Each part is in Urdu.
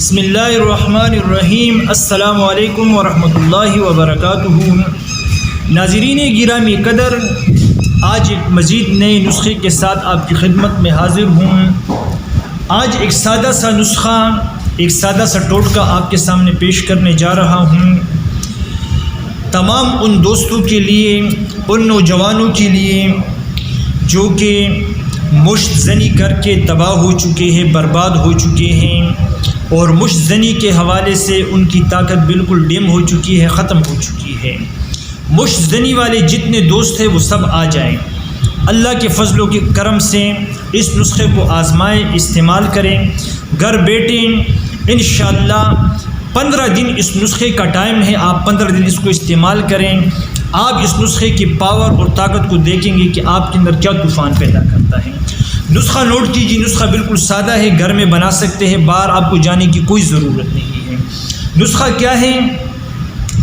بسم اللہ الرحمن الرحیم۔ السلام علیکم ورحمۃ اللہ وبرکاتہ۔ ناظرین گرامی قدر، آج ایک مزید نئے نسخے کے ساتھ آپ کی خدمت میں حاضر ہوں۔ آج ایک سادہ سا نسخہ، ایک سادہ سا ٹوٹکا آپ کے سامنے پیش کرنے جا رہا ہوں۔ تمام ان دوستوں کے لیے، ان نوجوانوں کے لیے جو کہ مشت زنی کر کے تباہ ہو چکے ہیں، برباد ہو چکے ہیں، اور مشت زنی کے حوالے سے ان کی طاقت بالکل ڈم ہو چکی ہے، ختم ہو چکی ہے۔ مشت زنی والے جتنے دوست ہیں وہ سب آ جائیں، اللہ کے فضل و کرم سے اس نسخے کو آزمائیں، استعمال کریں، گھر بیٹھیں۔ انشاءاللہ 15 دن اس نسخے کا ٹائم ہے، آپ 15 دن اس کو استعمال کریں۔ آپ اس نسخے کی پاور اور طاقت کو دیکھیں گے کہ آپ کے اندر کیا طوفان پیدا کرتا ہے۔ نسخہ نوٹ کیجیے، نسخہ بالکل سادہ ہے، گھر میں بنا سکتے ہیں، باہر آپ کو جانے کی کوئی ضرورت نہیں ہے۔ نسخہ کیا ہے؟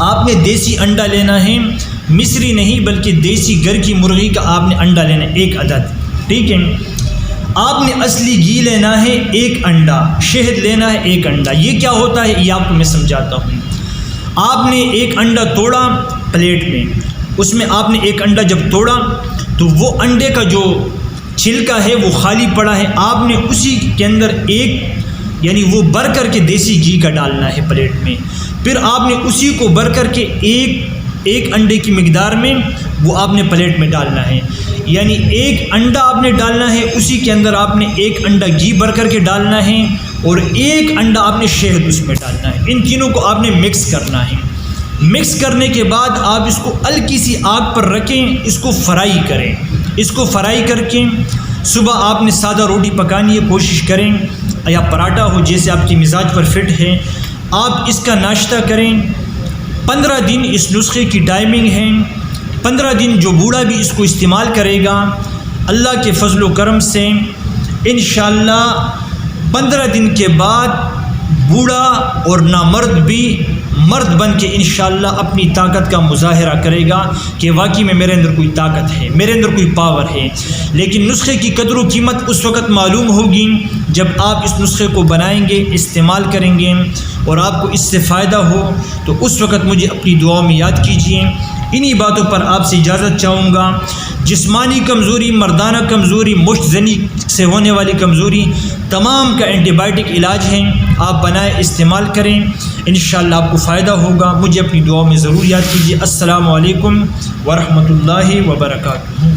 آپ نے دیسی انڈا لینا ہے، مصری نہیں بلکہ دیسی گھر کی مرغی کا آپ نے انڈا لینا ہے، 1 عدد، ٹھیک ہے۔ آپ نے اصلی گھی لینا ہے 1 انڈا، شہد لینا ہے 1 انڈا۔ یہ کیا ہوتا ہے یہ آپ کو میں سمجھاتا ہوں۔ آپ نے 1 انڈا توڑا پلیٹ میں، اس میں آپ نے 1 انڈا جب توڑا تو وہ انڈے کا جو چھلکا ہے وہ خالی پڑا ہے، آپ نے اسی کے اندر یعنی وہ بھر کر کے دیسی گھی کا ڈالنا ہے پلیٹ میں۔ پھر آپ نے اسی کو بھر کر کے ایک انڈے کی مقدار میں وہ آپ نے پلیٹ میں ڈالنا ہے، یعنی 1 انڈا آپ نے ڈالنا ہے، اسی کے اندر آپ نے 1 انڈا گھی بھر کر کے ڈالنا ہے، اور 1 انڈا آپ نے شہد اس میں ڈالنا ہے۔ ان تینوں کو آپ نے مکس کرنا ہے۔ مکس کرنے کے بعد آپ اس کو ہلکی سی آگ پر رکھیں، اس کو فرائی کریں۔ اس کو فرائی کر کے صبح آپ نے سادہ روٹی پکانی ہے، کوشش کریں، یا پراٹھا ہو جیسے آپ کی مزاج پر فٹ ہے، آپ اس کا ناشتہ کریں۔ 15 دن اس نسخے کی ٹائمنگ ہے، 15 دن جو بوڑھا بھی اس کو استعمال کرے گا اللہ کے فضل و کرم سے انشاءاللہ 15 دن کے بعد بوڑھا اور نامرد بھی مرد بن کے انشاءاللہ اپنی طاقت کا مظاہرہ کرے گا کہ واقعی میں میرے اندر کوئی طاقت ہے، میرے اندر کوئی پاور ہے۔ لیکن نسخے کی قدر و قیمت اس وقت معلوم ہوگی جب آپ اس نسخے کو بنائیں گے، استعمال کریں گے، اور آپ کو اس سے فائدہ ہو تو اس وقت مجھے اپنی دعاؤں میں یاد کیجیے۔ انہی باتوں پر آپ سے اجازت چاہوں گا۔ جسمانی کمزوری، مردانہ کمزوری، مشت زنی سے ہونے والی کمزوری، تمام کا اینٹی بائیوٹک علاج ہیں، آپ بنائیں، استعمال کریں، انشاءاللہ آپ کو فائدہ ہوگا۔ مجھے اپنی دعاؤں میں ضرور یاد کیجیے۔ السلام علیکم ورحمۃ اللہ وبرکاتہ۔